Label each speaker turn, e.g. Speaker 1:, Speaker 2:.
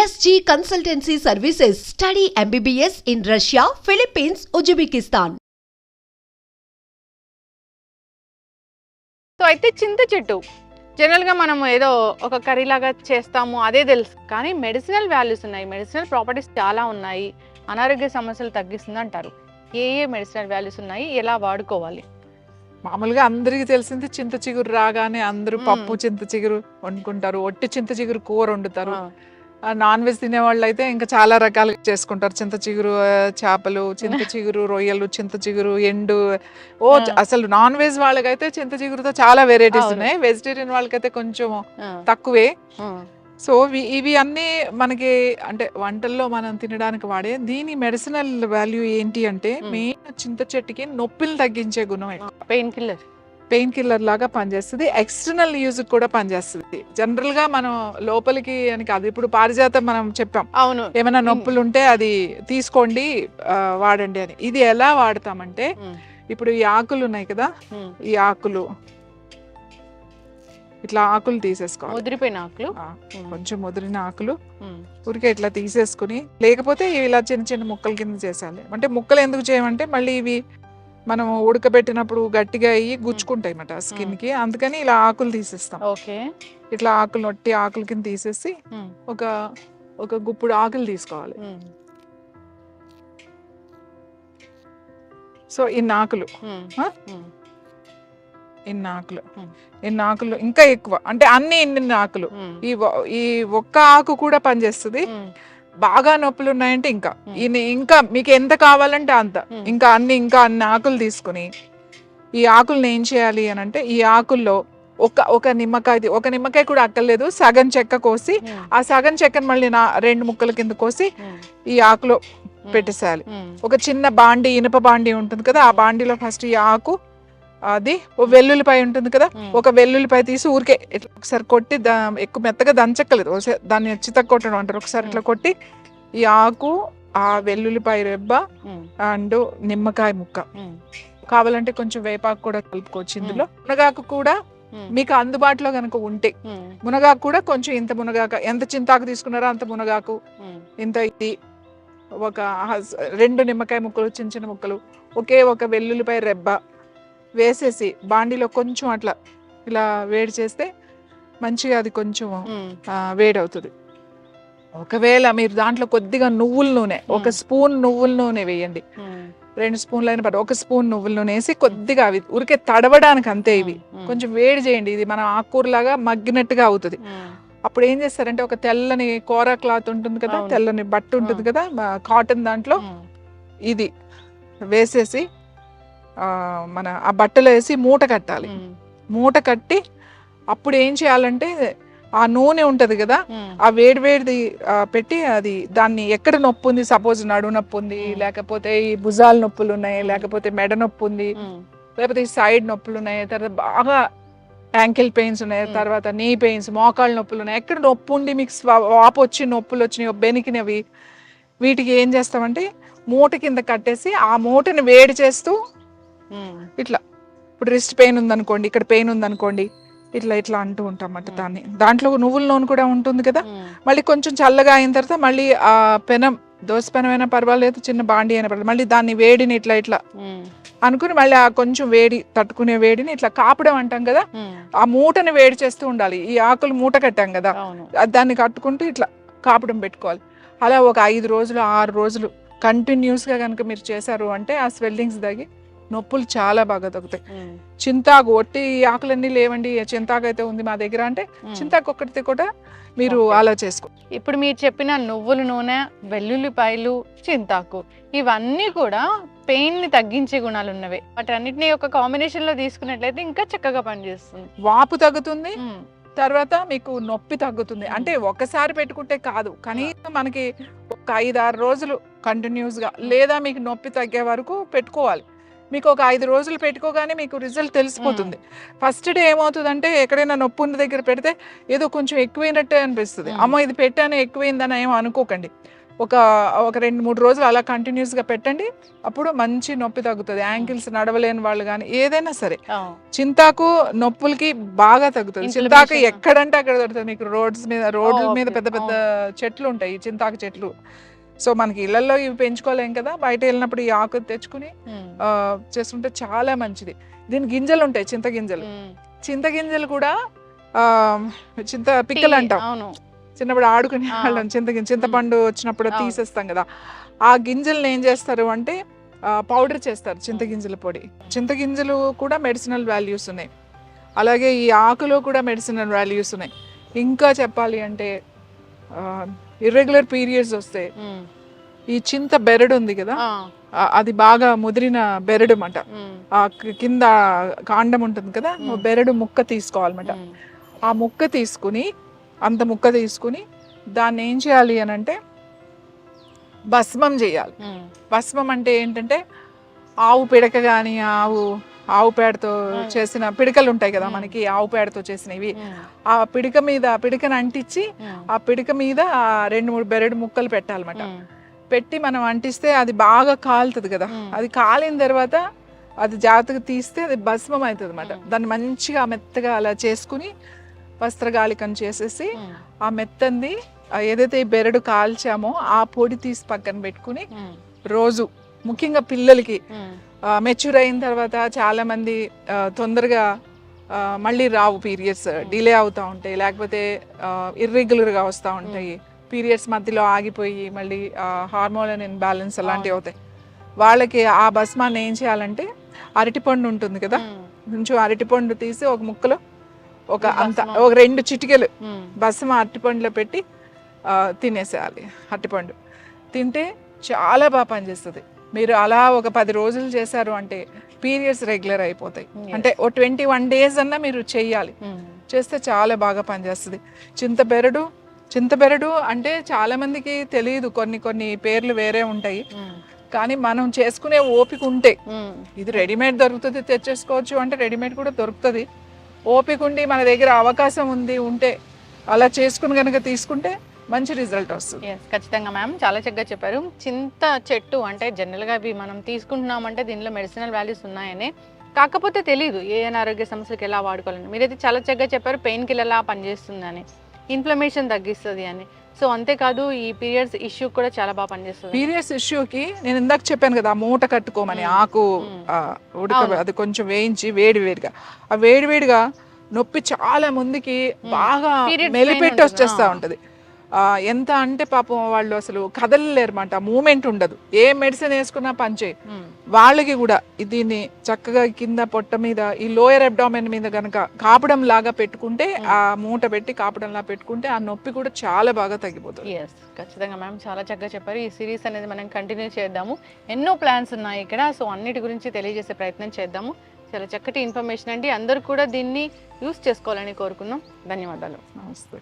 Speaker 1: SG Consultancy Services. Study MBBS in Russia, Philippines, Uzbekistan.
Speaker 2: So అయితే చింత చెట్టు జనరల్గా మనం ఏదో ఒక కర్రీ లాగా చేస్తాము అదే తెలుసు, కానీ మెడిసినల్ వాల్యూస్ ఉన్నాయి, మెడిసినల్ ప్రాపర్టీస్ చాలా ఉన్నాయి, అనారోగ్య సమస్యలు తగ్గిస్తుంది అంటారు. ఏ మెడిసినల్ వాల్యూస్ ఉన్నాయి, ఎలా వాడుకోవాలి?
Speaker 3: మామూలుగా అందరికీ తెలిసింది చింత చిగురు రాగానే అందరూ పప్పు చింత చిగురు వండుకుంటారు, ఒట్టి చింత చిగురు కూర వండుతారు. నాన్ వెజ్ తినే వాళ్ళు అయితే ఇంకా చాలా రకాలుగా చేసుకుంటారు. చింత చిగురు చేపలు, చింత చిగురు రొయ్యలు, చింత చిగురు ఎండు. అసలు నాన్ వెజ్ వాళ్ళకైతే చింత చిగురుతో చాలా వెరైటీస్ ఉన్నాయి. వెజిటేరియన్ వాళ్ళకైతే కొంచెం తక్కువే. సో ఇవి అన్నీ మనకి అంటే వంటల్లో మనం తినడానికి వాడే. దీని మెడిసినల్ వాల్యూ ఏంటి అంటే మెయిన్ చింత చెట్టుకి నొప్పిని తగ్గించే గుణం ఎక్కువ. పెయిన్ కిల్లర్ లాగా పనిచేస్తుంది. ఎక్స్టర్నల్ యూజ్ కూడా పనిచేస్తుంది. జనరల్ గా మనం లోపలికి అని కాదు. ఇప్పుడు పారిజాతం మనం చెప్పాం,
Speaker 2: అవును,
Speaker 3: ఏమైనా నొప్పులు ఉంటే అది తీసుకోండి వాడండి అని. ఇది ఎలా వాడతామంటే ఇప్పుడు ఈ ఆకులు ఉన్నాయి కదా, ఈ ఆకులు ఇట్లా ఆకులు తీసేసుకోవాలి.
Speaker 2: ముదిరిపోయిన ఆకులు,
Speaker 3: కొంచెం ముదిరిన ఆకులు ఊరికే ఇట్లా తీసేసుకుని, లేకపోతే ఇలా చిన్న చిన్న ముక్కల కింద చేసాలి. అంటే ముక్కలు ఎందుకు చేయమంటే మళ్ళీ ఇవి మనం ఉడకబెట్టినప్పుడు గట్టిగా అయ్యి గుచ్చుకుంటాయి అన్నమాట స్కిన్ కి. అందుకని ఇలా ఆకులు తీసేస్తాం. ఇట్లా ఆకులు నొట్టి ఆకుల కింద తీసేసి ఒక గుప్పుడు ఆకులు తీసుకోవాలి. సో ఇన్ని ఆకులు ఇన్ని ఆకులు ఇంకా ఎక్కువ అంటే అన్ని ఇన్ని ఆకులు. ఈ ఒక్క ఆకు కూడా పనిచేస్తుంది. బాగా నొప్పులు ఉన్నాయంటే ఇంకా మీకు ఎంత కావాలంటే అంత, ఇంకా అన్ని ఆకులు తీసుకుని ఈ ఆకుల్ని ఏం చేయాలి అని అంటే, ఈ ఆకుల్లో ఒక నిమ్మకాయ కూడా అక్కర్లేదు, సగం చెక్క కోసి ఆ సగం చెక్కను మళ్ళీ 2 ముక్కల కింద కోసి ఈ ఆకులో పెట్టేసేయాలి. ఒక చిన్న బాండి, ఇనుప బాండి ఉంటుంది కదా, ఆ బాండీలో ఫస్ట్ ఈ ఆకు, అది వెల్లుల్లిపాయ ఉంటుంది కదా, ఒక వెల్లుల్లిపాయ తీసి ఊరికే ఒకసారి కొట్టి, ఎక్కువ మెత్తగా దంచక్కలేదు, దాన్ని చితక కొట్టడం అంటారు. ఒకసారి ఇట్లా కొట్టి ఈ ఆకు, ఆ వెల్లుల్లిపాయ రెబ్బ అండ్ నిమ్మకాయ ముక్క, కావాలంటే కొంచెం వేపాకు కూడా కలుపుకోవచ్చు ఇందులో. మునగాకు కూడా మీకు అందుబాటులో కనుక ఉంటే, మునగాకు కూడా కొంచెం ఇంత మునగాకు, ఎంత చింతాకు తీసుకున్నారో అంత మునగాకు, ఇంత ఇది ఒక 2 నిమ్మకాయ ముక్కలు, చిన్న చిన్న ముక్కలు, ఒక వెల్లుల్లిపాయ రెబ్బ వేసేసి బాండీలో కొంచెం అట్లా ఇలా వేడి చేస్తే మంచిగా అది కొంచెం వేడి అవుతుంది. ఒకవేళ మీరు దాంట్లో కొద్దిగా నువ్వుల నూనె, 1 స్పూన్ నువ్వుల నూనె వేయండి, 2 స్పూన్లు అయిన పట్టు, 1 స్పూన్ నువ్వుల నూనె వేసి కొద్దిగా అవి ఊరికే తడవడానికి అంతే, ఇవి కొంచెం వేడి చేయండి. ఇది మనం ఆకుకూరలాగా మగ్గినట్టుగా అవుతుంది. అప్పుడు ఏం చేస్తారంటే, ఒక తెల్లని కూర క్లాత్ ఉంటుంది కదా, తెల్లని బట్ట ఉంటుంది కదా కాటన్, దాంట్లో ఇది వేసేసి మన ఆ బట్టలో వేసి మూట కట్టాలి. మూట కట్టి అప్పుడు ఏం చేయాలంటే, ఆ నూనె ఉంటది కదా, ఆ వేడిది పెట్టి అది దాన్ని ఎక్కడ నొప్పి ఉంది, సపోజ్ నడు నొప్పి ఉంది, లేకపోతే ఈ భుజాల నొప్పులు ఉన్నాయి, లేకపోతే మెడ నొప్పి ఉంది, లేకపోతే ఈ సైడ్ నొప్పులు ఉన్నాయి, తర్వాత బాగా యాంకిల్ పెయిన్స్ ఉన్నాయి, తర్వాత నీ పెయిన్స్, మోకాళ్ళ నొప్పులు ఉన్నాయి, ఎక్కడ నొప్పి ఉండి మీకు వాపు వచ్చి నొప్పులు వచ్చినాయి, బెనికినవి, వీటికి ఏం చేస్తామంటే మూట కింద కట్టేసి ఆ మూటని వేడి చేస్తూ ఇట్లా, ఇప్పుడు రిస్ట్ పెయిన్ ఉందనుకోండి, ఇక్కడ పెయిన్ ఉందనుకోండి, ఇట్లా అంటూ ఉంటాం అన్నమాట. దాంట్లో నువ్వుల నూనె కూడా ఉంటుంది కదా, మళ్ళీ కొంచెం చల్లగా అయిన తర్వాత మళ్ళీ ఆ పెనం, దోశ పెనం అయినా పర్వాలేదు, చిన్న బాండి అయినా పర్వాలేదు, మళ్ళీ దాన్ని వేడిని ఇట్లా అనుకుని మళ్ళీ ఆ కొంచెం వేడి తట్టుకునే వేడిని ఇట్లా కాపడం అంటాం కదా, ఆ మూటని వేడి చేస్తూ ఉండాలి. ఈ ఆకులు మూట కట్టాం కదా, దాన్ని కట్టుకుంటూ ఇట్లా కాపడం పెట్టుకోవాలి. అలా ఒక 5 రోజులు 6 రోజులు కంటిన్యూస్ గా కనుక మీరు చేశారు అంటే ఆ స్వెల్లింగ్స్ తగ్గి నొప్పులు చాలా బాగా తగ్గుతాయి. చింతాకు, ఒట్టి ఆకులన్నీ లేవండి, చింతాకు అయితే ఉంది మా దగ్గర అంటే చింతాకు ఒక్కటితే కూడా మీరు అలా చేసుకో.
Speaker 2: ఇప్పుడు మీరు చెప్పిన నువ్వుల నూనె, వెల్లుల్లిపాయలు, చింతాకు, ఇవన్నీ కూడా పెయిన్ ని తగ్గించే గుణాలు ఉన్నవే. వాటన్నిటిని ఒక కాంబినేషన్ లో తీసుకున్నట్లయితే ఇంకా చక్కగా పనిచేస్తుంది.
Speaker 3: వాపు తగ్గుతుంది, తర్వాత మీకు నొప్పి తగ్గుతుంది. అంటే ఒకసారి పెట్టుకుంటే కాదు, కనీసం మనకి ఒక 5-6 రోజులు కంటిన్యూస్ గా, లేదా మీకు నొప్పి తగ్గే వరకు పెట్టుకోవాలి. మీకు ఒక 5 రోజులు పెట్టుకోగానే మీకు రిజల్ట్ తెలిసిపోతుంది. ఫస్ట్ డే ఏమవుతుందంటే, ఎక్కడైనా నొప్పి ఉన్న దగ్గర పెడితే ఏదో కొంచెం ఎక్కువైనట్టే అనిపిస్తుంది. అమ్మో ఇది పెట్టాను ఎక్కువైందని ఏమో అనుకోకండి. ఒక 2-3 రోజులు అలా కంటిన్యూస్గా పెట్టండి. అప్పుడు మంచి నొప్పి తగ్గుతుంది. యాంకిల్స్ నడవలేని వాళ్ళు కానీ ఏదైనా సరే చింతాకు నొప్పులకి బాగా తగ్గుతుంది. చింతాకు ఎక్కడంటే అక్కడ దొరుకుతుంది. మీకు రోడ్ల మీద పెద్ద పెద్ద చెట్లు ఉంటాయి, చింతాకు చెట్లు. సో మనకి ఇళ్లలో ఇవి పెంచుకోలేం కదా, బయట వెళ్ళినప్పుడు ఈ ఆకు తెచ్చుకుని చేసుకుంటే చాలా మంచిది. దీని గింజలు ఉంటాయి, చింతగింజలు కూడా పిక్కలు అంటాం. చిన్నప్పుడు ఆడుకునే వాళ్ళం చింతపండు వచ్చినప్పుడు తీసేస్తాం కదా, ఆ గింజలను ఏం చేస్తారు అంటే పౌడర్ చేస్తారు, చింతగింజల పొడి. చింతగింజలు కూడా మెడిసినల్ వాల్యూస్ ఉన్నాయి, అలాగే ఈ ఆకులో కూడా మెడిసినల్ వాల్యూస్ ఉన్నాయి. ఇంకా చెప్పాలి అంటే ఇర్రెగ్యులర్ పీరియడ్స్ వస్తే ఈ చింత బెరడు ఉంది కదా, అది బాగా ముదిరిన బెరడు అన్నమాట. ఆ కింద కాండం ఉంటుంది కదా, బెరడు ముక్క తీసుకోవాలన్నమాట. ఆ ముక్క తీసుకుని దాన్ని ఏం చేయాలి అని అంటే భస్మం చేయాలి. భస్మం అంటే ఏంటంటే ఆవు పిడక కానీ ఆవు పేడతో చేసిన పిడకలు ఉంటాయి కదా మనకి, ఆవు పేడతో చేసినవి. ఆ పిడకను అంటించి ఆ పిడక మీద 2-3 బెరడు ముక్కలు పెట్టాలన్నమాట. పెట్టి మనం అంటిస్తే అది బాగా కాలుతుంది కదా, అది కాలిన తర్వాత అది జాగ్రత్తగా తీస్తే అది భస్మం అవుతుంది అన్నమాట. దాన్ని మంచిగా మెత్తగా అలా చేసుకుని వస్త్రగాళికం చేసేసి ఆ మెత్తంది ఏదైతే ఈ బెరడు కాల్చామో ఆ పొడి తీసి పక్కన పెట్టుకుని రోజు, ముఖ్యంగా పిల్లలకి మెచ్యూర్ అయిన తర్వాత చాలా మంది తొందరగా మళ్ళీ రావు, పీరియడ్స్ డిలే అవుతూ ఉంటాయి, లేకపోతే ఇర్రెగ్యులర్గా వస్తూ ఉంటాయి, పీరియడ్స్ మధ్యలో ఆగిపోయి మళ్ళీ హార్మోన్ ఇన్బ్యాలెన్స్ అలాంటివి అవుతాయి. వాళ్ళకి ఆ భస్మాన్ని ఏం చేయాలంటే అరటిపండు ఉంటుంది కదా, కొంచెం అరటిపండు తీసి ఒక ముక్కలో ఒక 2 చిటికెలు భస్మ అరటిపండులో పెట్టి తినేసేయాలి. అరటిపండు తింటే చాలా బాగా పనిచేస్తుంది. మీరు అలా ఒక 10 రోజులు చేశారు అంటే పీరియడ్స్ రెగ్యులర్ అయిపోతాయి. అంటే ఓ 21 days అన్నా మీరు చెయ్యాలి, చేస్తే చాలా బాగా పనిచేస్తుంది. చింతబెరడు అంటే చాలా మందికి తెలియదు, కొన్ని పేర్లు వేరే ఉంటాయి, కానీ మనం చేసుకునే ఓపిక ఉంటే, ఇది రెడీమేడ్ దొరుకుతుంది తెచ్చేసుకోవచ్చు అంటే రెడీమేడ్ కూడా దొరుకుతుంది. ఓపిక ఉండి మన దగ్గర అవకాశం ఉంటే అలా చేసుకుని కనుక తీసుకుంటే మంచి రిజల్ట్ వస్తుంది.
Speaker 2: ఖచ్చితంగా మ్యామ్, చాలా చక్కగా చెప్పారు. చింత చెట్టు అంటే జనరల్గా అవి మనం తీసుకుంటున్నామంటే దీనిలో మెడిసినల్ వాల్యూస్ ఉన్నాయని, కాకపోతే తెలియదు ఏ అనారోగ్య సమస్యలకు ఎలా వాడుకోవాలని. మీరైతే చాలా చక్కగా చెప్పారు, పెయిన్ కిల్లర్ ఎలా పనిచేస్తుంది అని, ఇన్ఫ్లమేషన్ తగ్గిస్తుంది అని. సో అంతేకాదు ఈ పీరియడ్స్ ఇష్యూ కూడా చాలా బాగా పనిచేస్తుంది.
Speaker 3: పీరియడ్స్ ఇష్యూకి నేను ఇందాక చెప్పాను కదా, మూట కట్టుకోమని ఆకు అది కొంచెం వేయించి వేడిగా ఆ వేడిగా నొప్పి చాలా మందికి బాగా మెలిపెట్టి వచ్చేస్తా ఉంటది. ఎంత అంటే పాపం వాళ్ళు అసలు కదలలేరన్నమాట, మూమెంట్ ఉండదు, ఏ మెడిసిన్ వేసుకున్నా పనిచేయి. వాళ్ళకి కూడా దీన్ని చక్కగా కింద పొట్ట మీద ఈ లోయర్ అబ్డామెన్ మీద కనుక కాపడం లాగా పెట్టుకుంటే, ఆ మూట పెట్టి కాపడంలా పెట్టుకుంటే ఆ నొప్పి కూడా చాలా బాగా తగ్గిపోతుంది.
Speaker 2: ఖచ్చితంగా మ్యామ్, చాలా చక్కగా చెప్పారు. ఈ సిరీస్ అనేది మనం కంటిన్యూ చేద్దాము. ఎన్నో ప్లాన్స్ ఉన్నాయి ఇక్కడ, సో అన్నిటి గురించి తెలియజేసే ప్రయత్నం చేద్దాము. చాలా చక్కటి ఇన్ఫర్మేషన్ అండి, అందరూ కూడా దీన్ని యూస్ చేసుకోవాలని కోరుకున్నాం. ధన్యవాదాలు.
Speaker 3: నమస్తే.